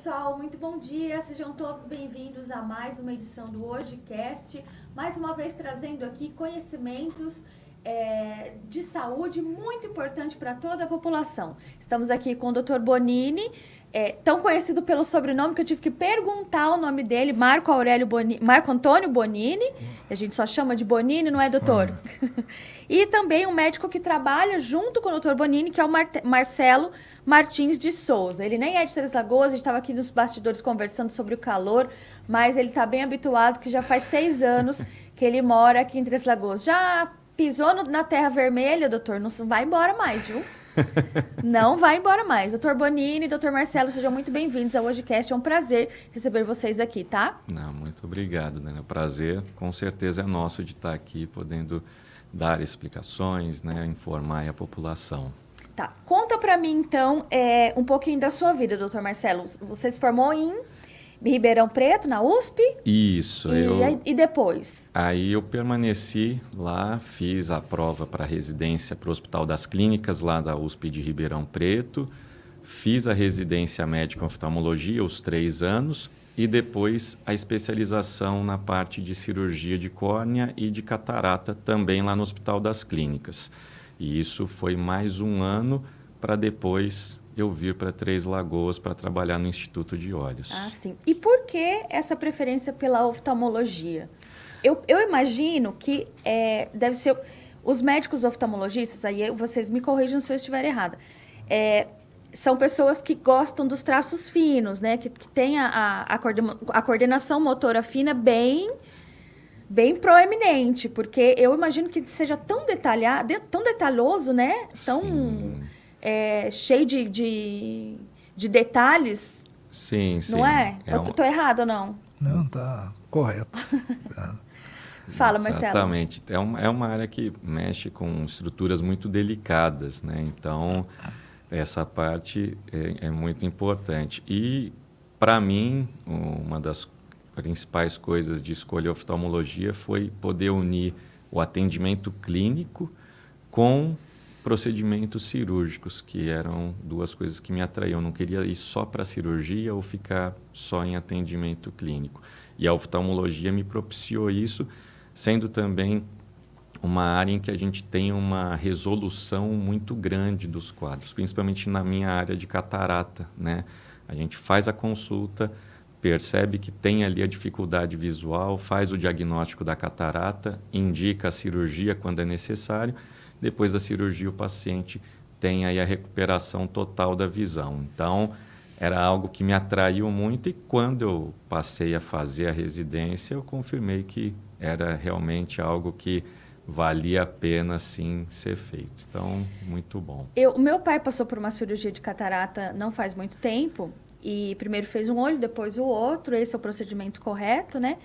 pessoal, muito bom dia, sejam todos bem-vindos a mais uma edição do HojeCast, mais uma vez trazendo aqui conhecimentos de saúde muito importante para toda a população. Estamos aqui com o Dr. Bonini, tão conhecido pelo sobrenome que eu tive que perguntar o nome dele, Marco Antônio Bonini, a gente só chama de Bonini, não é, doutor? E também um médico que trabalha junto com o Dr. Bonini, que é o Marcelo Martins de Souza. Ele nem é de Três Lagoas, a gente estava aqui nos bastidores conversando sobre o calor, mas ele está bem habituado, que já faz 6 anos que ele mora aqui em Três Lagoas. Já pisou na Terra Vermelha, doutor? Não vai embora mais, viu? Não vai embora mais. Doutor Bonini, doutor Marcelo, sejam muito bem-vindos ao HojeCast. É um prazer receber vocês aqui, tá? Não, muito obrigado, né? O prazer, com certeza, é nosso de estar aqui, podendo dar explicações, né? Informar a população. Tá. Conta pra mim, então, um pouquinho da sua vida, doutor Marcelo. Você se formou em Ribeirão Preto, na USP? Isso. E depois? Aí eu permaneci lá, fiz a prova para residência para o Hospital das Clínicas, lá da USP de Ribeirão Preto. Fiz a residência médica em oftalmologia, os 3 anos, e depois a especialização na parte de cirurgia de córnea e de catarata, também lá no Hospital das Clínicas. E isso foi mais 1 ano para depois eu vir para Três Lagoas para trabalhar no Instituto de Olhos. Ah, sim. E por que essa preferência pela oftalmologia? Eu imagino que deve ser... Os médicos oftalmologistas, aí vocês me corrijam se eu estiver errada, são pessoas que gostam dos traços finos, né? Que tem a coordenação motora fina bem proeminente, porque eu imagino que seja tão detalhado, tão detalhoso, né? Tão cheio de detalhes. Sim, sim. Não é? Estou errado ou não? Não, está correto. Fala, Marcelo. Exatamente. É uma área que mexe com estruturas muito delicadas, né? Então, essa parte é muito importante. E, para mim, uma das principais coisas de escolher oftalmologia foi poder unir o atendimento clínico com procedimentos cirúrgicos, que eram 2 coisas que me atraíam. Eu não queria ir só para a cirurgia ou ficar só em atendimento clínico. E a oftalmologia me propiciou isso, sendo também uma área em que a gente tem uma resolução muito grande dos quadros, principalmente na minha área de catarata, né? A gente faz a consulta, percebe que tem ali a dificuldade visual, faz o diagnóstico da catarata, indica a cirurgia quando é necessário. Depois da cirurgia, o paciente tem aí a recuperação total da visão. Então, era algo que me atraiu muito e quando eu passei a fazer a residência, eu confirmei que era realmente algo que valia a pena, sim, ser feito. Então, muito bom. Meu pai passou por uma cirurgia de catarata não faz muito tempo e primeiro fez um olho, depois o outro. Esse é o procedimento correto, né?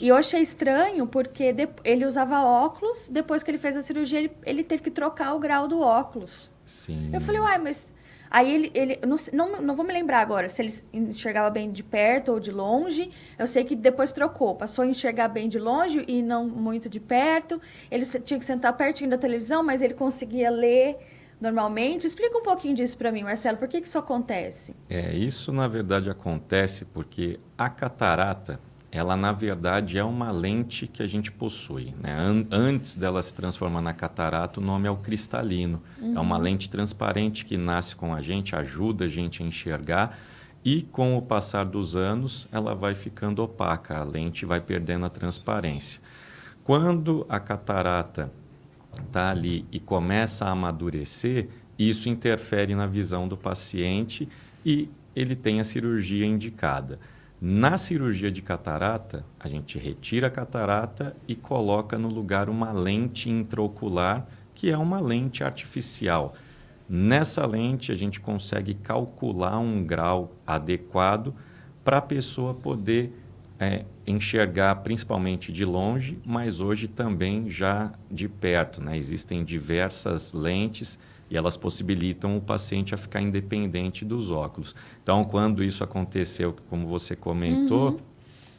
E eu achei estranho porque ele usava óculos, depois que ele fez a cirurgia, ele teve que trocar o grau do óculos. Sim. Eu falei, uai, mas... Aí ele não vou me lembrar agora se ele enxergava bem de perto ou de longe. Eu sei que depois trocou, passou a enxergar bem de longe e não muito de perto. Ele tinha que sentar pertinho da televisão, mas ele conseguia ler normalmente. Explica um pouquinho disso para mim, Marcelo, por que isso acontece? Isso na verdade acontece porque a catarata, ela na verdade é uma lente que a gente possui, né? Antes dela se transformar na catarata, o nome é o cristalino. É uma lente transparente que nasce com a gente, ajuda a gente a enxergar e com o passar dos anos ela vai ficando opaca, a lente vai perdendo a transparência. Quando a catarata está ali e começa a amadurecer, isso interfere na visão do paciente e ele tem a cirurgia indicada. Na cirurgia de catarata, a gente retira a catarata e coloca no lugar uma lente intraocular, que é uma lente artificial. Nessa lente, a gente consegue calcular um grau adequado para a pessoa poder enxergar principalmente de longe, mas hoje também já de perto, né? Existem diversas lentes e elas possibilitam o paciente a ficar independente dos óculos. Então, quando isso aconteceu, como você comentou,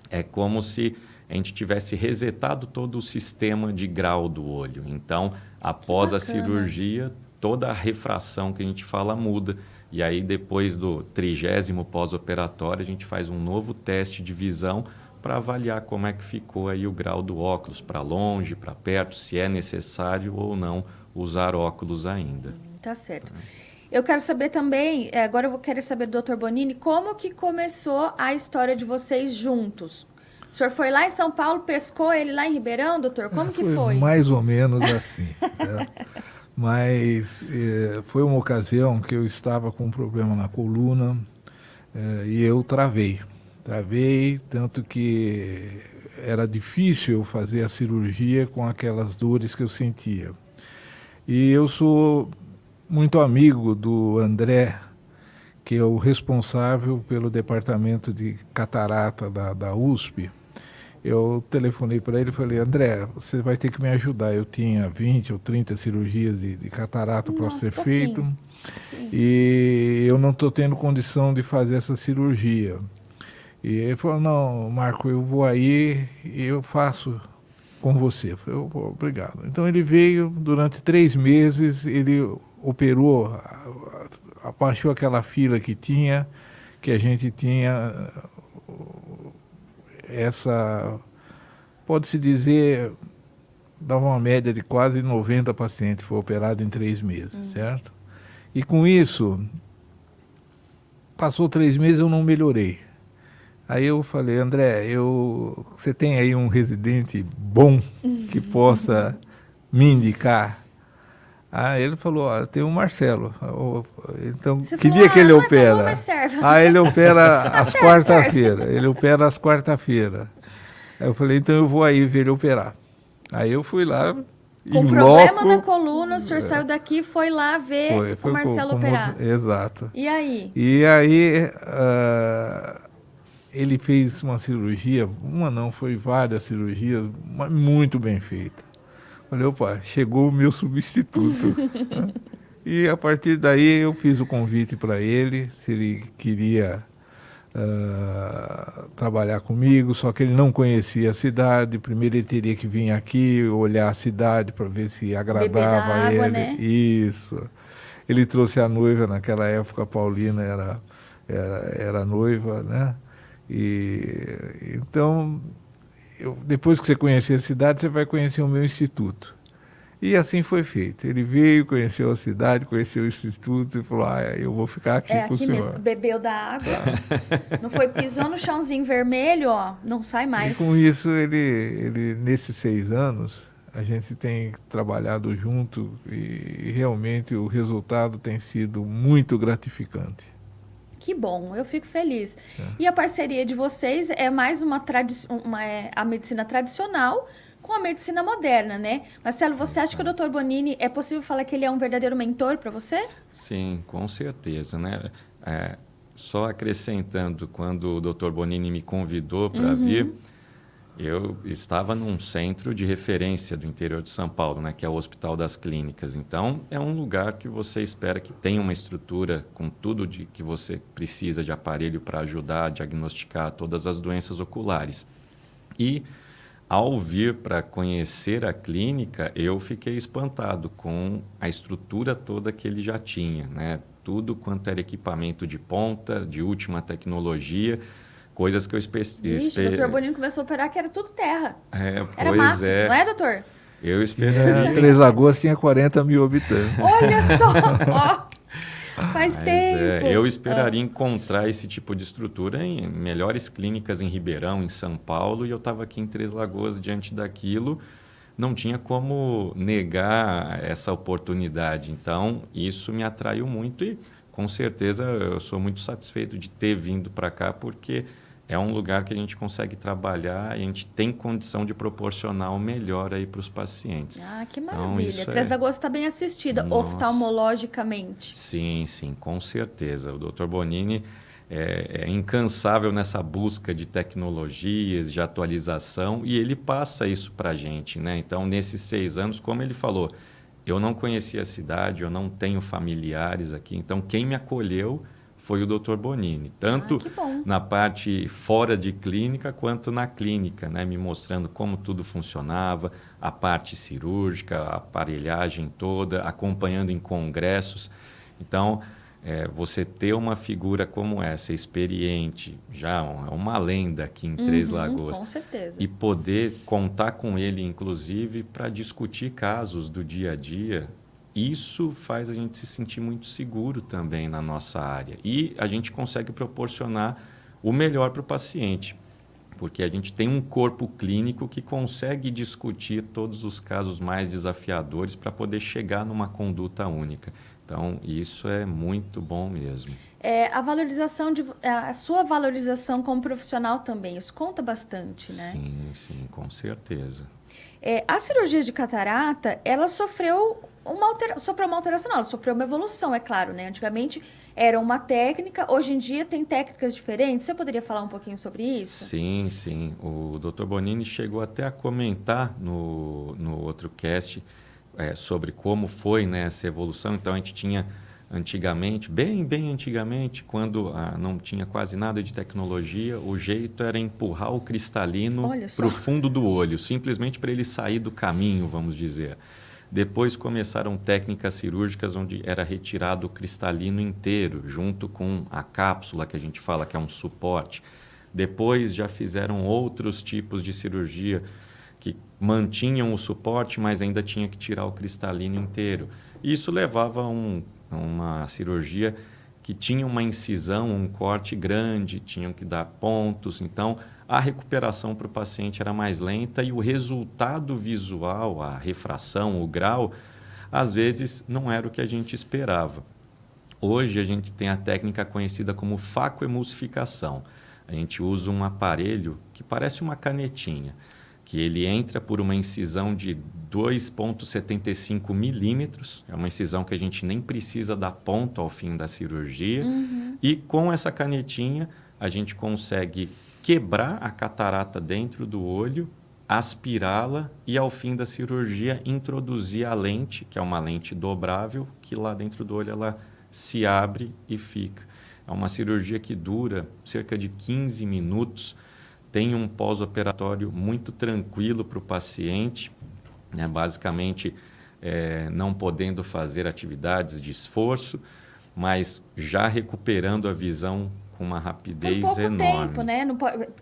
é como se a gente tivesse resetado todo o sistema de grau do olho. Então, após a cirurgia, toda a refração que a gente fala muda. E aí, depois do 30º pós-operatório, a gente faz um novo teste de visão para avaliar como é que ficou aí o grau do óculos, para longe, para perto, se é necessário ou não usar óculos ainda. Tá certo. Eu quero saber também, agora eu vou querer saber do Dr. Bonini, como que começou a história de vocês juntos? O senhor foi lá em São Paulo, pescou ele lá em Ribeirão, doutor? Como que foi? Mais ou menos assim. Né? Mas foi uma ocasião que eu estava com um problema na coluna e eu travei. Travei, tanto que era difícil eu fazer a cirurgia com aquelas dores que eu sentia. E eu sou muito amigo do André, que é o responsável pelo departamento de catarata da USP. Eu telefonei para ele e falei, André, você vai ter que me ajudar. Eu tinha 20 ou 30 cirurgias de catarata para ser feito e eu não estou tendo condição de fazer essa cirurgia. E ele falou, não, Marco, eu vou aí e eu faço com você. Eu falei, obrigado. Então ele veio, durante 3 meses, ele operou, abaixou aquela fila que a gente tinha essa, pode-se dizer, dava uma média de quase 90 pacientes, foi operado em 3 meses, certo? E com isso, passou 3 meses, eu não melhorei. Aí eu falei, André, você tem aí um residente bom que possa me indicar? Aí ele falou, tem o Marcelo. Então, Você que falou, dia que ele não é opera? bom, mas serve. Ele opera às quarta-feira. Ele opera às quarta-feira. Aí eu falei, então eu vou aí ver ele operar. Aí eu fui lá, com problema na coluna, o senhor saiu daqui e foi lá ver o Marcelo operar. Exato. E aí? E aí ele fez uma cirurgia, foi várias cirurgias, mas muito bem feita. Falei, opa, chegou o meu substituto. E a partir daí eu fiz o convite para ele, se ele queria trabalhar comigo, só que ele não conhecia a cidade. Primeiro ele teria que vir aqui, olhar a cidade para ver se agradava a ele. Né? Isso. Ele trouxe a noiva, naquela época a Paulina era noiva, né? Então, depois que você conhecer a cidade, você vai conhecer o meu instituto. E assim foi feito. Ele veio, conheceu a cidade, conheceu o instituto e falou, eu vou ficar aqui com o senhor. Mesmo, bebeu da água, não foi, pisou no chãozinho vermelho, não sai mais. E com isso, ele nesses 6 anos, a gente tem trabalhado junto e realmente o resultado tem sido muito gratificante. Que bom, eu fico feliz. E a parceria de vocês é mais a medicina tradicional com a medicina moderna, né? Marcelo, você acha que o Dr. Bonini, é possível falar que ele é um verdadeiro mentor para você? Sim, com certeza, né? Só acrescentando, quando o Dr. Bonini me convidou para vir, eu estava num centro de referência do interior de São Paulo, né, que é o Hospital das Clínicas. Então, é um lugar que você espera que tenha uma estrutura com tudo que você precisa de aparelho para ajudar a diagnosticar todas as doenças oculares. E, ao vir para conhecer a clínica, eu fiquei espantado com a estrutura toda que ele já tinha, né? Tudo quanto era equipamento de ponta, de última tecnologia, coisas que eu o Dr. Bonini começou a operar que era tudo terra. Era pois mato, não é, doutor? Eu esperaria. Três Lagoas tinha 40 mil habitantes. Olha só! Faz tempo. Eu esperaria encontrar esse tipo de estrutura em melhores clínicas em Ribeirão, em São Paulo, e eu estava aqui em Três Lagoas diante daquilo. Não tinha como negar essa oportunidade. Então, isso me atraiu muito e, com certeza, eu sou muito satisfeito de ter vindo para cá, porque é um lugar que a gente consegue trabalhar e a gente tem condição de proporcionar o melhor aí para os pacientes. Que maravilha. Então, Três Lagoas está bem assistida, oftalmologicamente. Sim, com certeza. O Dr. Bonini é incansável nessa busca de tecnologias, de atualização, e ele passa isso para a gente, né? Então, nesses 6 anos, como ele falou, eu não conhecia a cidade, eu não tenho familiares aqui, então quem me acolheu foi o Dr. Bonini, tanto na parte fora de clínica quanto na clínica, né? Me mostrando como tudo funcionava, a parte cirúrgica, a aparelhagem toda, acompanhando em congressos. Então, você ter uma figura como essa, experiente, já uma lenda aqui em Três Lagoas. Com certeza. E poder contar com ele, inclusive, para discutir casos do dia a dia, isso faz a gente se sentir muito seguro também na nossa área. E a gente consegue proporcionar o melhor para o paciente, porque a gente tem um corpo clínico que consegue discutir todos os casos mais desafiadores para poder chegar numa conduta única. Então, isso é muito bom mesmo. A sua valorização como profissional também, isso conta bastante, né? Sim, com certeza. A cirurgia de catarata, ela sofreu uma alteração, ela sofreu uma evolução, é claro, né? Antigamente era uma técnica, hoje em dia tem técnicas diferentes. Você poderia falar um pouquinho sobre isso? Sim. O Dr. Bonini chegou até a comentar no outro cast sobre como foi, né, essa evolução. Então, a gente tinha antigamente, bem antigamente, quando não tinha quase nada de tecnologia, o jeito era empurrar o cristalino para o fundo do olho, simplesmente para ele sair do caminho, vamos dizer. Depois começaram técnicas cirúrgicas onde era retirado o cristalino inteiro, junto com a cápsula que a gente fala que é um suporte. Depois já fizeram outros tipos de cirurgia que mantinham o suporte, mas ainda tinha que tirar o cristalino inteiro. Isso levava a uma cirurgia que tinha uma incisão, um corte grande, tinham que dar pontos. Então, a recuperação para o paciente era mais lenta e o resultado visual, a refração, o grau, às vezes não era o que a gente esperava. Hoje, a gente tem a técnica conhecida como facoemulsificação. A gente usa um aparelho que parece uma canetinha, que ele entra por uma incisão de 2,75 milímetros. É uma incisão que a gente nem precisa dar ponto ao fim da cirurgia. E com essa canetinha, a gente consegue quebrar a catarata dentro do olho, aspirá-la e, ao fim da cirurgia, introduzir a lente, que é uma lente dobrável, que lá dentro do olho ela se abre e fica. É uma cirurgia que dura cerca de 15 minutos, tem um pós-operatório muito tranquilo para o paciente, né? Basicamente não podendo fazer atividades de esforço, mas já recuperando a visão com uma rapidez por pouco enorme. Tempo, né?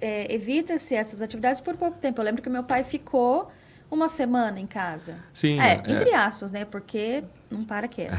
Evita-se essas atividades por pouco tempo. Eu lembro que meu pai ficou uma semana em casa. Sim. Entre aspas, né? Porque não para quieto.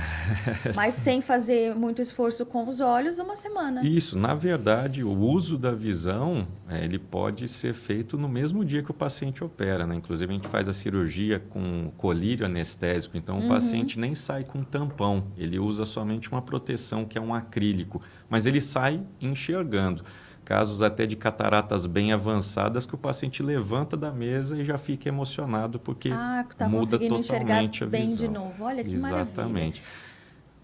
Mas sem fazer muito esforço com os olhos, uma semana. Isso. Na verdade, o uso da visão, ele pode ser feito no mesmo dia que o paciente opera, né? Inclusive, a gente faz a cirurgia com colírio anestésico. Então, o paciente nem sai com tampão. Ele usa somente uma proteção, que é um acrílico. Mas ele sai enxergando. Casos até de cataratas bem avançadas que o paciente levanta da mesa e já fica emocionado porque muda totalmente a visão. Bem de novo. Olha que Exatamente. Maravilha.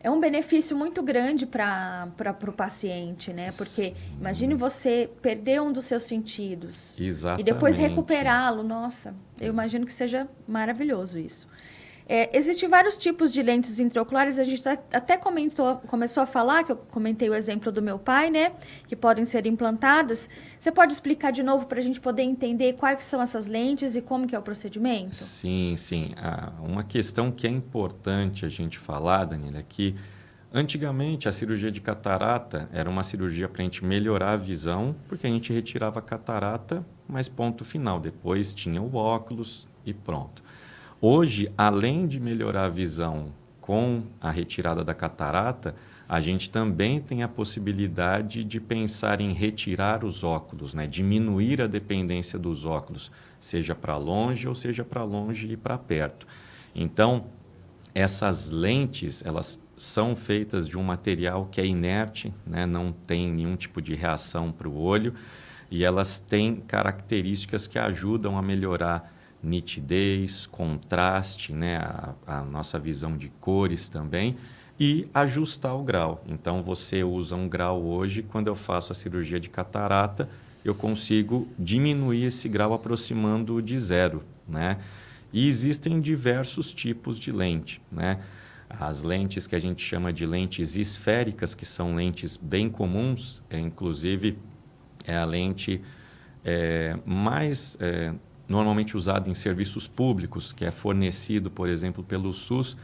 É um benefício muito grande para o paciente, né? Porque imagine você perder um dos seus sentidos. Exatamente. E depois recuperá-lo. Nossa, eu imagino que seja maravilhoso isso. Existem vários tipos de lentes intraoculares. A gente até começou a falar, que eu comentei o exemplo do meu pai, né? Que podem ser implantadas. Você pode explicar de novo para a gente poder entender quais são essas lentes e como que é o procedimento? Sim. Uma questão que é importante a gente falar, Daniela, é que antigamente a cirurgia de catarata era uma cirurgia para a gente melhorar a visão, porque a gente retirava a catarata, mas ponto final. Depois tinha o óculos e pronto. Hoje, além de melhorar a visão com a retirada da catarata, a gente também tem a possibilidade de pensar em retirar os óculos, né? Diminuir a dependência dos óculos, seja para longe ou seja para longe e para perto. Então, essas lentes, elas são feitas de um material que é inerte, né? Não tem nenhum tipo de reação para o olho e elas têm características que ajudam a melhorar nitidez, contraste, né? A nossa visão de cores também, e ajustar o grau. Então, você usa um grau hoje, quando eu faço a cirurgia de catarata, eu consigo diminuir esse grau aproximando de zero, né? E existem diversos tipos de lente, né? As lentes que a gente chama de lentes esféricas, que são lentes bem comuns, inclusive é a lente mais normalmente usada em serviços públicos, que é fornecido, por exemplo, pelo SUS,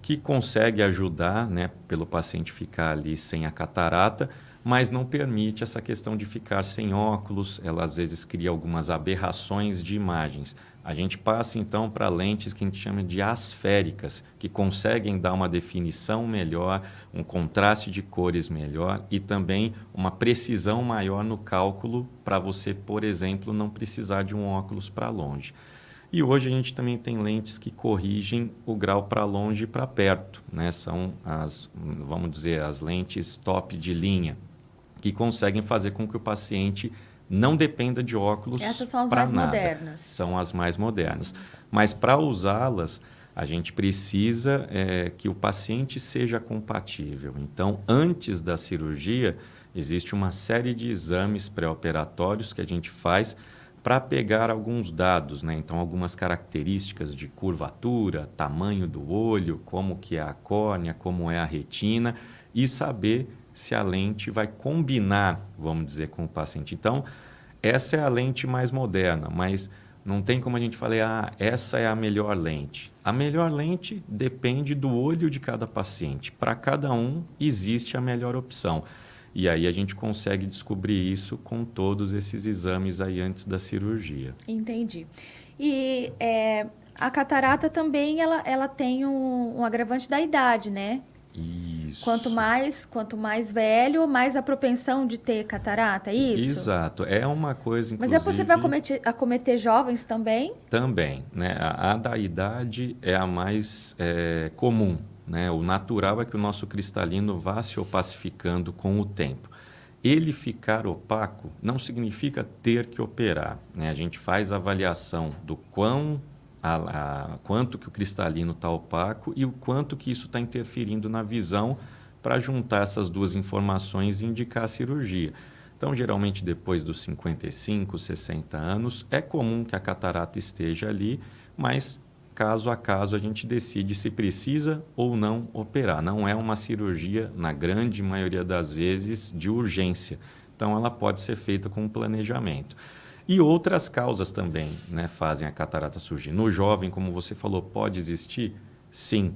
que consegue ajudar, né, pelo paciente ficar ali sem a catarata, mas não permite essa questão de ficar sem óculos. Ela às vezes cria algumas aberrações de imagens. A gente passa então para lentes que a gente chama de asféricas, que conseguem dar uma definição melhor, um contraste de cores melhor e também uma precisão maior no cálculo para você, por exemplo, não precisar de um óculos para longe. E hoje a gente também tem lentes que corrigem o grau para longe e para perto, né? São as, vamos dizer, as lentes top de linha, que conseguem fazer com que o paciente não dependa de óculos para nada. Essas são as mais modernas. São as mais modernas. Mas para usá-las, a gente precisa que o paciente seja compatível. Então, antes da cirurgia, existe uma série de exames pré-operatórios que a gente faz para pegar alguns dados, né? Então, algumas características de curvatura, tamanho do olho, como que é a córnea, como é a retina, e saber se a lente vai combinar, vamos dizer, com o paciente. Então, essa é a lente mais moderna, mas não tem como a gente falar, essa é a melhor lente. A melhor lente depende do olho de cada paciente. Para cada um, existe a melhor opção. E aí a gente consegue descobrir isso com todos esses exames aí antes da cirurgia. Entendi. E a catarata também, ela tem um agravante da idade, né? Isso. Quanto mais velho, mais a propensão de ter catarata, é isso? Exato. É uma coisa, inclusive... Mas é possível acometer jovens também? Também, né? A da idade é a mais comum, né? O natural é que o nosso cristalino vá se opacificando com o tempo. Ele ficar opaco não significa ter que operar, né? A gente faz a avaliação do quanto que o cristalino está opaco e o quanto que isso está interferindo na visão para juntar essas duas informações e indicar a cirurgia. Então, geralmente, depois dos 55, 60 anos, é comum que a catarata esteja ali, mas, caso a caso, a gente decide se precisa ou não operar. Não é uma cirurgia, na grande maioria das vezes, de urgência. Então, ela pode ser feita com planejamento. E outras causas também, né, fazem a catarata surgir. No jovem, como você falou, pode existir? Sim.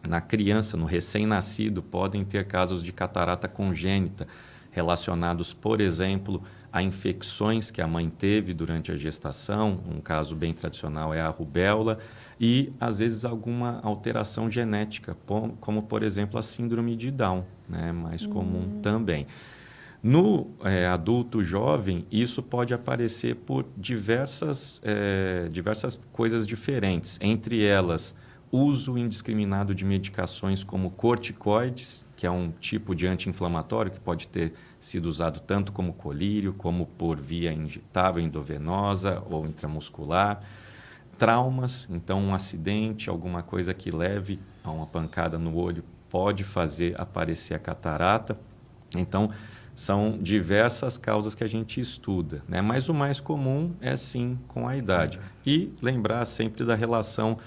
Na criança, no recém-nascido, podem ter casos de catarata congênita, relacionados, por exemplo, a infecções que a mãe teve durante a gestação. Um caso bem tradicional é a rubéola. E, às vezes, alguma alteração genética, como, por exemplo, a síndrome de Down, né, mais comum também. No adulto jovem, isso pode aparecer por diversas coisas diferentes. Entre elas, uso indiscriminado de medicações como corticoides, que é um tipo de anti-inflamatório que pode ter sido usado tanto como colírio, como por via injetável endovenosa ou intramuscular. Traumas, então um acidente, alguma coisa que leve a uma pancada no olho pode fazer aparecer a catarata. Então, são diversas causas que a gente estuda, né? Mas o mais comum é sim com a idade. E lembrar sempre da relação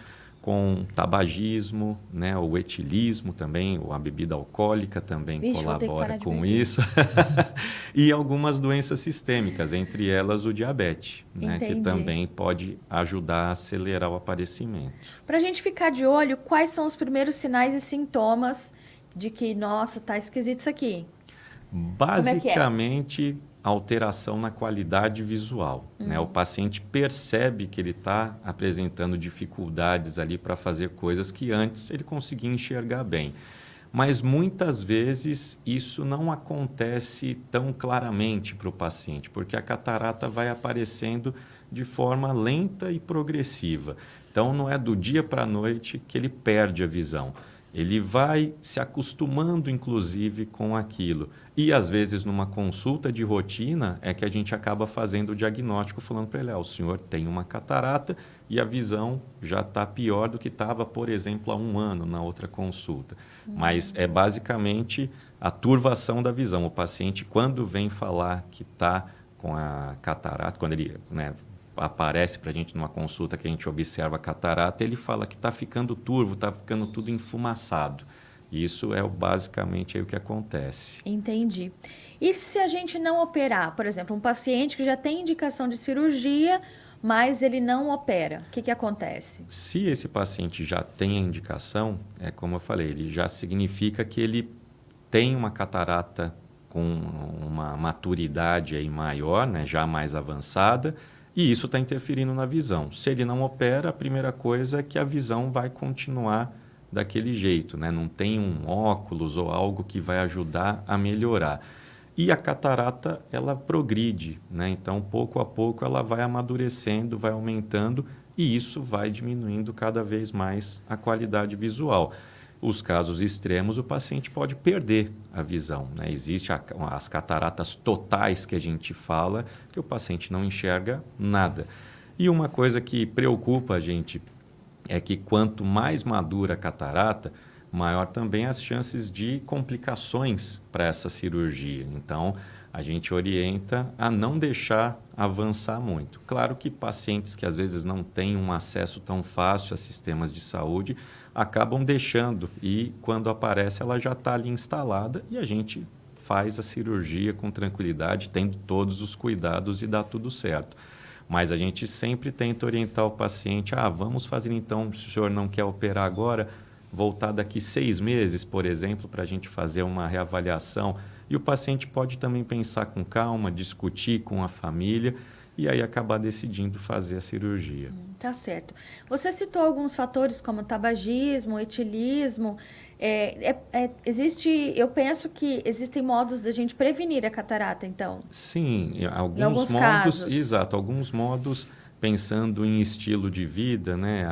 com tabagismo, né? O etilismo também, ou a bebida alcoólica também colabora com isso. E algumas doenças sistêmicas, entre elas o diabetes, né? Que também pode ajudar a acelerar o aparecimento. Para a gente ficar de olho, quais são os primeiros sinais e sintomas de que, nossa, tá esquisito isso aqui? Basicamente, alteração na qualidade visual, né? O paciente percebe que ele está apresentando dificuldades ali para fazer coisas que antes ele conseguia enxergar bem. Mas muitas vezes isso não acontece tão claramente para o paciente, porque a catarata vai aparecendo de forma lenta e progressiva. Então, não é do dia para a noite que ele perde a visão. Ele vai se acostumando, inclusive, com aquilo. E, às vezes, numa consulta de rotina, é que a gente acaba fazendo o diagnóstico, falando para ele, o senhor tem uma catarata e a visão já está pior do que estava, por exemplo, há 1 ano na outra consulta. Mas é basicamente a turvação da visão. O paciente, quando vem falar que está com a catarata, quando ele aparece para a gente numa consulta que a gente observa a catarata, ele fala que está ficando turvo, está ficando tudo enfumaçado. Isso é basicamente aí o que acontece. Entendi. E se a gente não operar, por exemplo, um paciente que já tem indicação de cirurgia, mas ele não opera. O que acontece? Se esse paciente já tem a indicação, é como eu falei, ele já significa que ele tem uma catarata com uma maturidade aí maior, né, já mais avançada, e isso está interferindo na visão. Se ele não opera, a primeira coisa é que a visão vai continuar daquele jeito, né? Não tem um óculos ou algo que vai ajudar a melhorar. E a catarata, ela progride, né? Então, pouco a pouco, ela vai amadurecendo, vai aumentando e isso vai diminuindo cada vez mais a qualidade visual. Os casos extremos, o paciente pode perder a visão, né? Existem as cataratas totais que a gente fala, que o paciente não enxerga nada. E uma coisa que preocupa a gente é que quanto mais madura a catarata, maior também as chances de complicações para essa cirurgia. Então, a gente orienta a não deixar avançar muito. Claro que pacientes que às vezes não têm um acesso tão fácil a sistemas de saúde acabam deixando e quando aparece ela já está ali instalada e a gente faz a cirurgia com tranquilidade, tendo todos os cuidados e dá tudo certo. Mas a gente sempre tenta orientar o paciente, vamos fazer então, se o senhor não quer operar agora, voltar daqui 6 meses, por exemplo, para a gente fazer uma reavaliação. E o paciente pode também pensar com calma, discutir com a família e aí acabar decidindo fazer a cirurgia. Tá certo. Você citou alguns fatores como tabagismo, etilismo. Eu penso que existem modos da gente prevenir a catarata, então. Sim, alguns casos. Exato, alguns modos pensando em estilo de vida, né,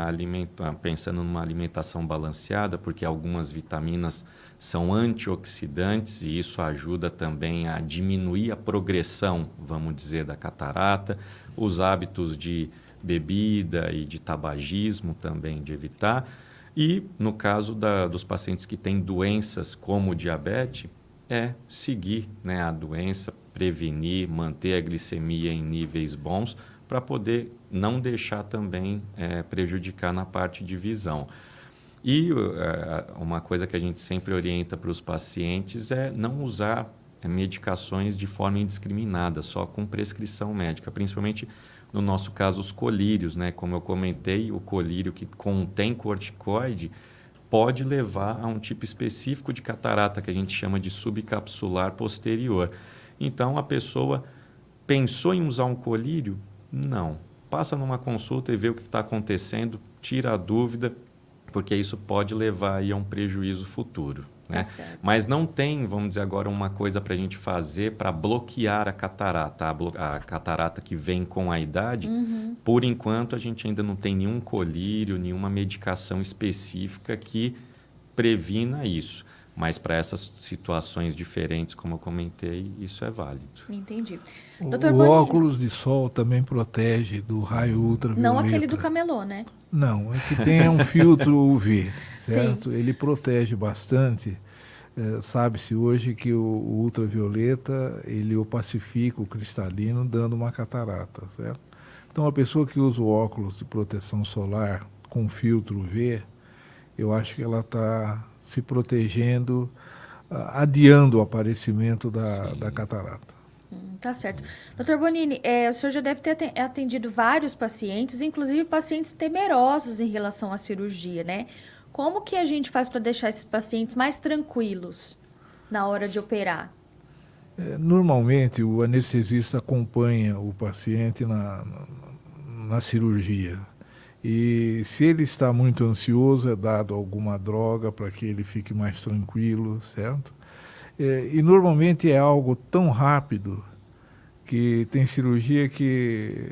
pensando numa alimentação balanceada, porque algumas vitaminas são antioxidantes e isso ajuda também a diminuir a progressão, vamos dizer, da catarata. Os hábitos de bebida e de tabagismo também de evitar. E no caso dos pacientes que têm doenças como diabetes, seguir, né, a doença, prevenir, manter a glicemia em níveis bons para poder não deixar também prejudicar na parte de visão. E uma coisa que a gente sempre orienta para os pacientes é não usar medicações de forma indiscriminada, só com prescrição médica, principalmente no nosso caso os colírios, né? Como eu comentei, o colírio que contém corticoide pode levar a um tipo específico de catarata que a gente chama de subcapsular posterior. Então a pessoa pensou em usar um colírio? Não. Passa numa consulta e vê o que está acontecendo, tira a dúvida, porque isso pode levar aí a um prejuízo futuro. Né? Tá certo. Mas não tem, vamos dizer agora, uma coisa para a gente fazer para bloquear a catarata. A catarata que vem com a idade, por enquanto a gente ainda não tem nenhum colírio, nenhuma medicação específica que previna isso. Mas para essas situações diferentes, como eu comentei, isso é válido. Entendi. O Dr. Bonini, óculos de sol também protege do raio ultravioleta. não aquele do camelô, né? Não, é que tem um filtro UV, certo? Ele protege bastante. Sabe-se hoje que o ultravioleta, ele opacifica o cristalino, dando uma catarata, certo? Então, a pessoa que usa o óculos de proteção solar com filtro UV, eu acho que ela está se protegendo, adiando o aparecimento da catarata. Tá certo. Dr. Bonini, o senhor já deve ter atendido vários pacientes, inclusive pacientes temerosos em relação à cirurgia, né? Como que a gente faz para deixar esses pacientes mais tranquilos na hora de operar? Normalmente, o anestesista acompanha o paciente na cirurgia. E se ele está muito ansioso, é dado alguma droga para que ele fique mais tranquilo, certo? E normalmente é algo tão rápido que tem cirurgia que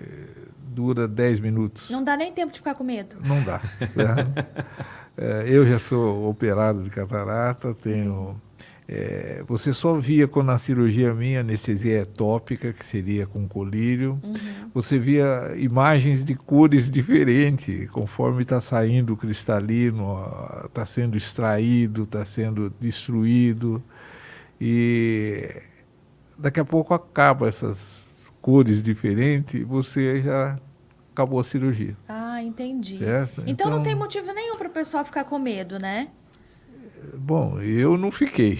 dura 10 minutos. Não dá nem tempo de ficar com medo. Não dá. Eu já sou operado de catarata, tenho... você só via quando a cirurgia minha, anestesia tópica, que seria com colírio, você via imagens de cores diferentes, conforme está saindo o cristalino, está sendo extraído, está sendo destruído, e daqui a pouco acaba essas cores diferentes e você já acabou a cirurgia. Ah, entendi. Certo? Então não tem motivo nenhum para o pessoal ficar com medo, né? Bom, eu não fiquei.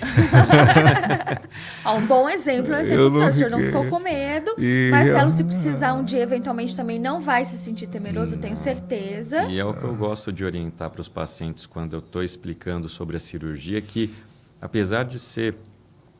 Um bom exemplo é o exemplo do senhor. O senhor não ficou com medo. Marcelo, se precisar um dia, eventualmente também não vai se sentir temeroso, eu tenho certeza. E é o que eu gosto de orientar para os pacientes quando eu estou explicando sobre a cirurgia, que apesar de ser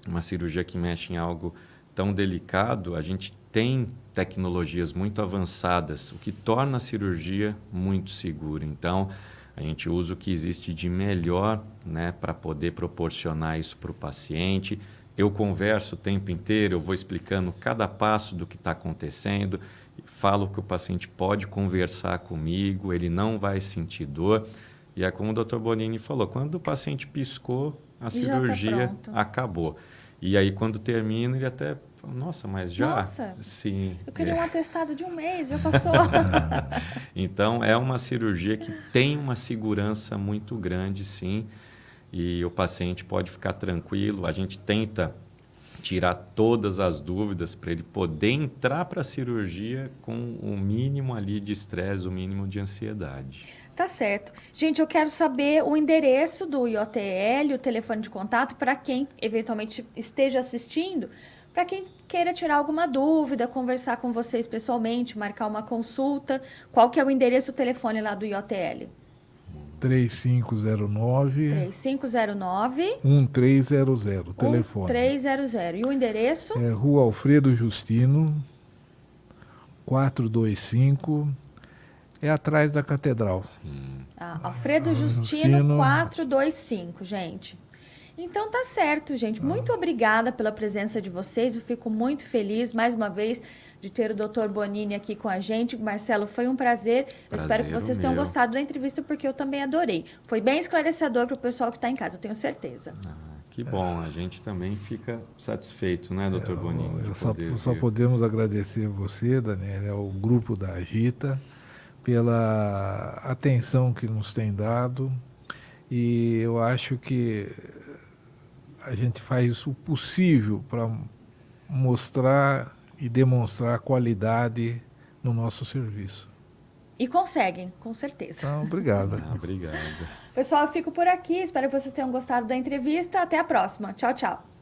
uma cirurgia que mexe em algo tão delicado, a gente tem tecnologias muito avançadas, o que torna a cirurgia muito segura. Então, a gente usa o que existe de melhor, né, para poder proporcionar isso para o paciente. Eu converso o tempo inteiro, eu vou explicando cada passo do que está acontecendo, falo que o paciente pode conversar comigo, ele não vai sentir dor. E é como o Dr. Bonini falou, quando o paciente piscou, a cirurgia acabou. E aí, quando termina, ele até fala, nossa, mas já? Nossa, sim. Eu queria um atestado de um mês, já passou. Então, é uma cirurgia que tem uma segurança muito grande, sim. E o paciente pode ficar tranquilo. A gente tenta tirar todas as dúvidas para ele poder entrar para a cirurgia com o mínimo ali de estresse, o mínimo de ansiedade. Tá certo. Gente, eu quero saber o endereço do IOTL, o telefone de contato, para quem eventualmente esteja assistindo, para quem queira tirar alguma dúvida, conversar com vocês pessoalmente, marcar uma consulta. Qual que é o endereço, o telefone lá do IOTL? 3509 1300 telefone. 1300. E o endereço? É Rua Alfredo Justino, 425, é atrás da Catedral. Alfredo Justino 425, gente. Então tá certo, gente. Muito obrigada pela presença de vocês. Eu fico muito feliz, mais uma vez, de ter o Dr. Bonini aqui com a gente. Marcelo, foi um prazer. Eu espero que vocês tenham gostado da entrevista, porque eu também adorei. Foi bem esclarecedor para o pessoal que está em casa, eu tenho certeza. Que bom, a gente também fica satisfeito, né, Dr. Bonini? Só podemos agradecer você, Daniela, ao grupo da Agita, pela atenção que nos tem dado. E eu acho que a gente faz o possível para mostrar e demonstrar a qualidade no nosso serviço. E conseguem, com certeza. Então, obrigado. Obrigado. Pessoal, eu fico por aqui. Espero que vocês tenham gostado da entrevista. Até a próxima. Tchau, tchau.